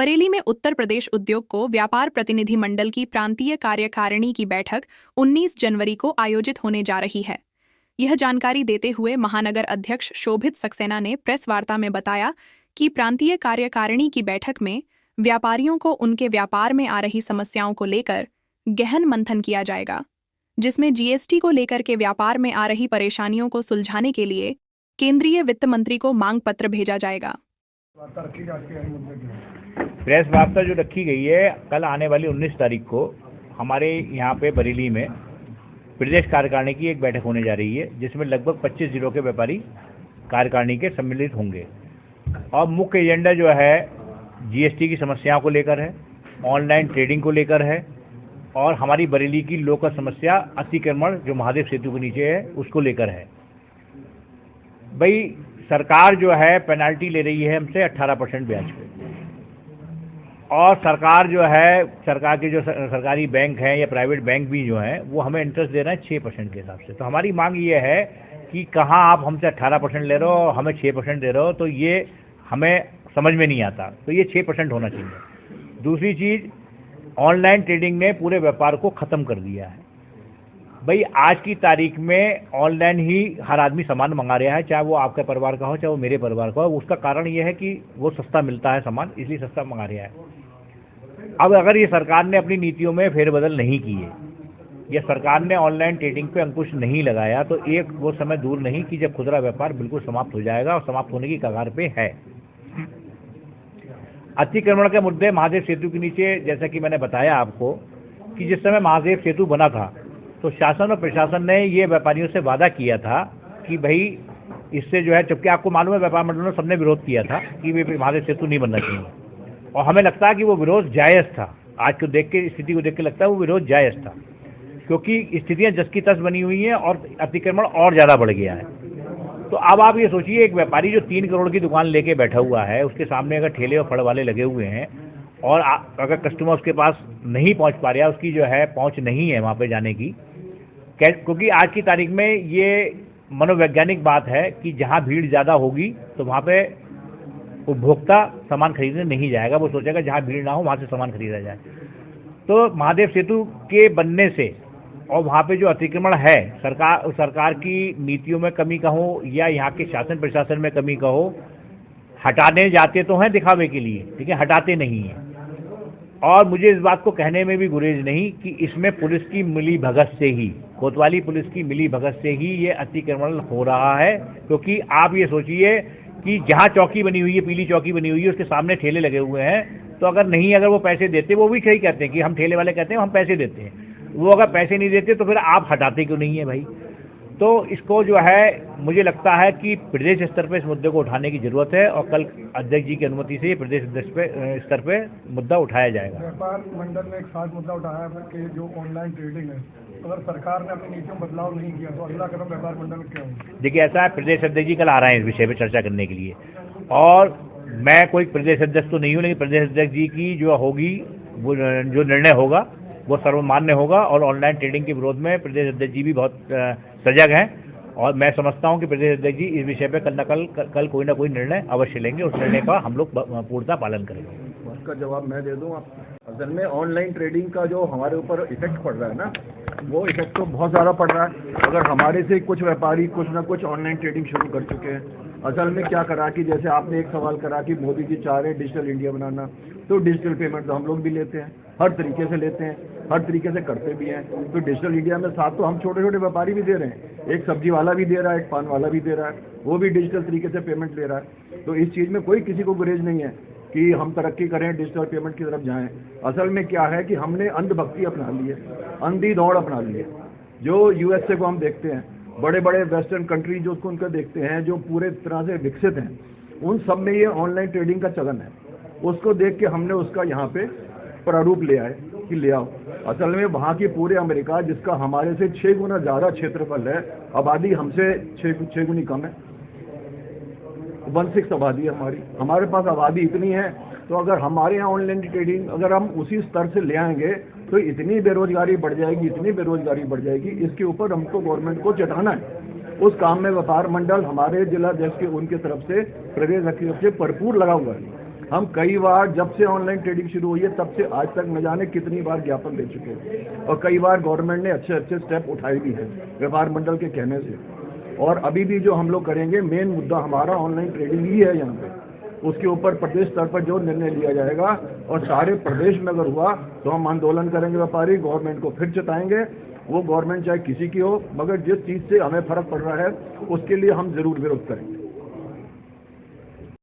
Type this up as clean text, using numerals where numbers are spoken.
बरेली में उत्तर प्रदेश उद्योग को व्यापार प्रतिनिधि मंडल की प्रांतीय कार्यकारिणी की बैठक 19 जनवरी को आयोजित होने जा रही है। यह जानकारी देते हुए महानगर अध्यक्ष शोभित सक्सेना ने प्रेस वार्ता में बताया कि प्रांतीय कार्यकारिणी की बैठक में व्यापारियों को उनके व्यापार में आ रही समस्याओं को लेकर गहन मंथन किया जाएगा, जिसमें जीएसटी को लेकर के व्यापार में आ रही परेशानियों को सुलझाने के लिए केंद्रीय वित्त मंत्री को मांग पत्र भेजा जाएगा। प्रेस वार्ता जो रखी गई है, कल आने वाली 19 तारीख को हमारे यहाँ पे बरेली में प्रदेश कार्यकारिणी की एक बैठक होने जा रही है, जिसमें लगभग 25 जिलों के व्यापारी कार्यकारिणी के सम्मिलित होंगे। और मुख्य एजेंडा जो है जीएसटी की समस्याओं को लेकर है, ऑनलाइन ट्रेडिंग को लेकर है, और हमारी बरेली की लोकल समस्या अतिक्रमण जो महादेव सेतु के नीचे है उसको लेकर है। भाई सरकार जो है पेनाल्टी ले रही है हमसे 18% ब्याज पे, और सरकार जो है, सरकार के जो सरकारी बैंक हैं या प्राइवेट बैंक भी जो हैं वो हमें इंटरेस्ट दे रहे हैं 6% के हिसाब से। तो हमारी मांग ये है कि कहाँ आप हमसे 18% ले रहे हो और हमें 6% दे रहे हो, तो ये हमें समझ में नहीं आता। तो ये 6% होना चाहिए। दूसरी चीज़, ऑनलाइन ट्रेडिंग ने पूरे व्यापार को ख़त्म कर दिया है। भाई आज की तारीख में ऑनलाइन ही हर आदमी सामान मंगा रहा है, चाहे वो आपके परिवार का हो चाहे वो मेरे परिवार का हो। उसका कारण ये है कि वो सस्ता मिलता है सामान, इसलिए सस्ता मंगा रहा है। अब अगर ये सरकार ने अपनी नीतियों में फेरबदल नहीं किए या सरकार ने ऑनलाइन ट्रेडिंग पे अंकुश नहीं लगाया, तो एक वो समय दूर नहीं कि जब खुदरा व्यापार बिल्कुल समाप्त हो जाएगा, और समाप्त होने की कगार पे है। अतिक्रमण के मुद्दे महादेव सेतु के नीचे, जैसा कि मैंने बताया आपको कि जिस समय महादेव सेतु बना था तो शासन और प्रशासन ने ये व्यापारियों से वादा किया था कि भाई इससे जो है, जबकि आपको मालूम है व्यापार मंडलों ने सबने विरोध किया था कि वे महादेव सेतु नहीं बनना चाहिए, और हमें लगता है कि वो विरोध जायज़ था। आज को देख के, स्थिति को देख के लगता है वो विरोध जायज़ था, क्योंकि स्थितियाँ जस की तस बनी हुई हैं और अतिक्रमण और ज़्यादा बढ़ गया है। तो अब आप ये सोचिए, एक व्यापारी जो 3 करोड़ की दुकान लेके बैठा हुआ है, उसके सामने अगर ठेले और फड़ वाले लगे हुए हैं, और अगर कस्टमर उसके पास नहीं पहुँच पा रहा, उसकी जो है पहुँच नहीं है वहाँ पर जाने की, क्योंकि आज की तारीख में ये मनोवैज्ञानिक बात है कि जहाँ भीड़ ज़्यादा होगी तो वहाँ पे उपभोक्ता सामान खरीदने नहीं जाएगा। वो सोचेगा जहाँ भीड़ ना हो वहाँ से सामान खरीदा जाए। तो महादेव सेतु के बनने से और वहाँ पे जो अतिक्रमण है, सरकार की नीतियों में कमी कहो या यहाँ के शासन प्रशासन में कमी कहो, हटाने जाते तो हैं दिखावे के लिए, ठीक है, हटाते नहीं हैं। और मुझे इस बात को कहने में भी गुरेज नहीं कि इसमें पुलिस की मिली भगत से ही, कोतवाली पुलिस की मिली भगत से ही ये अतिक्रमण हो रहा है। क्योंकि आप ये सोचिए कि जहाँ चौकी बनी हुई है, पीली चौकी बनी हुई है, उसके सामने ठेले लगे हुए हैं, तो अगर वो पैसे देते, वो भी सही कहते हैं कि हम ठेले वाले कहते हैं हम पैसे देते हैं, वो अगर पैसे नहीं देते तो फिर आप हटाते क्यों नहीं है भाई। तो इसको जो है, मुझे लगता है कि प्रदेश स्तर पे इस मुद्दे को उठाने की जरूरत है, और कल अध्यक्ष जी की अनुमति से प्रदेश स्तर पे मुद्दा उठाया जाएगा। व्यापार मंडल ने एक साथ मुद्दा उठाया है कि जो ऑनलाइन ट्रेडिंग है, अगर सरकार ने अपनी नीतियों में बदलाव नहीं किया तो अगला कदम व्यापार मंडल में क्या होगा? देखिए, ऐसा है, प्रदेश अध्यक्ष जी कल आ रहे हैं इस विषय पर चर्चा करने के लिए, और मैं कोई प्रदेश अध्यक्ष तो नहीं हूँ, लेकिन प्रदेश अध्यक्ष जी की जो होगी, वो जो निर्णय होगा वो सर्वमान्य होगा। और ऑनलाइन ट्रेडिंग के विरोध में प्रदेश अध्यक्ष जी भी बहुत सजग हैं, और मैं समझता हूं कि प्रदेश अध्यक्ष जी इस विषय पे कल कोई ना कोई निर्णय अवश्य लेंगे। उस निर्णय का हम लोग पूर्णतः पालन करेंगे। उसका जवाब मैं दे दूं। असल में ऑनलाइन ट्रेडिंग का जो हमारे ऊपर इफेक्ट पड़ रहा है ना, वो इफेक्ट तो बहुत ज़्यादा पड़ रहा है। अगर हमारे से कुछ व्यापारी कुछ ना कुछ ऑनलाइन ट्रेडिंग शुरू कर चुके हैं। असल में क्या करा कि जैसे आपने एक सवाल करा कि मोदी जी चाह रहे हैं डिजिटल इंडिया बनाना, तो डिजिटल पेमेंट तो हम लोग भी लेते हैं, हर तरीके से लेते हैं, हर तरीके से करते भी हैं। तो डिजिटल इंडिया में साथ तो हम छोटे छोटे व्यापारी भी दे रहे हैं, एक सब्जी वाला भी दे रहा है, एक पान वाला भी दे रहा है, वो भी डिजिटल तरीके से पेमेंट ले रहा है। तो इस चीज़ में कोई किसी को गुरेज नहीं है कि हम तरक्की करें, डिजिटल पेमेंट की तरफ जाएं। असल में क्या है कि हमने अंधभक्ति अपना ली है, अंधी दौड़ अपना ली है। जो यूएसए को हम देखते हैं, बड़े बड़े वेस्टर्न कंट्री जो उसको उनका देखते हैं, जो पूरे तरह से विकसित हैं, उन सब में ये ऑनलाइन ट्रेडिंग का चलन है। उसको देख के हमने उसका यहाँ पे प्रारूप ले आए कि ले आओ। असल में वहाँ की पूरे अमेरिका, जिसका हमारे से 6 गुना ज़्यादा क्षेत्रफल है, आबादी हमसे 6 गुनी कम है, 1/6 आबादी है हमारे पास आबादी इतनी है। तो अगर हमारे यहाँ ऑनलाइन ट्रेडिंग अगर हम उसी स्तर से ले आएंगे तो इतनी बेरोजगारी बढ़ जाएगी, इतनी बेरोजगारी बढ़ जाएगी। इसके ऊपर हमको गवर्नमेंट को चटाना है। उस काम में व्यापार मंडल हमारे जिला अध्यक्ष के उनकी तरफ से प्रदेश अध्यक्ष से भरपूर लगा हुआ है। हम कई बार जब से ऑनलाइन ट्रेडिंग शुरू हुई है तब से आज तक न जाने कितनी बार ज्ञापन दे चुके हैं और कई बार गवर्नमेंट ने अच्छे अच्छे स्टेप उठाए भी हैं व्यापार मंडल के कहने से। और अभी भी जो हम लोग करेंगे, मेन मुद्दा हमारा ऑनलाइन ट्रेडिंग ही है यहाँ पे। उसके ऊपर प्रदेश स्तर पर जो निर्णय लिया जाएगा और सारे प्रदेश में अगर हुआ तो हम आंदोलन करेंगे व्यापारी, गवर्नमेंट को फिर चेताएंगे। वो गवर्नमेंट चाहे किसी की हो, मगर जिस चीज़ से हमें फर्क पड़ रहा है उसके लिए हम जरूर विरोध करेंगे।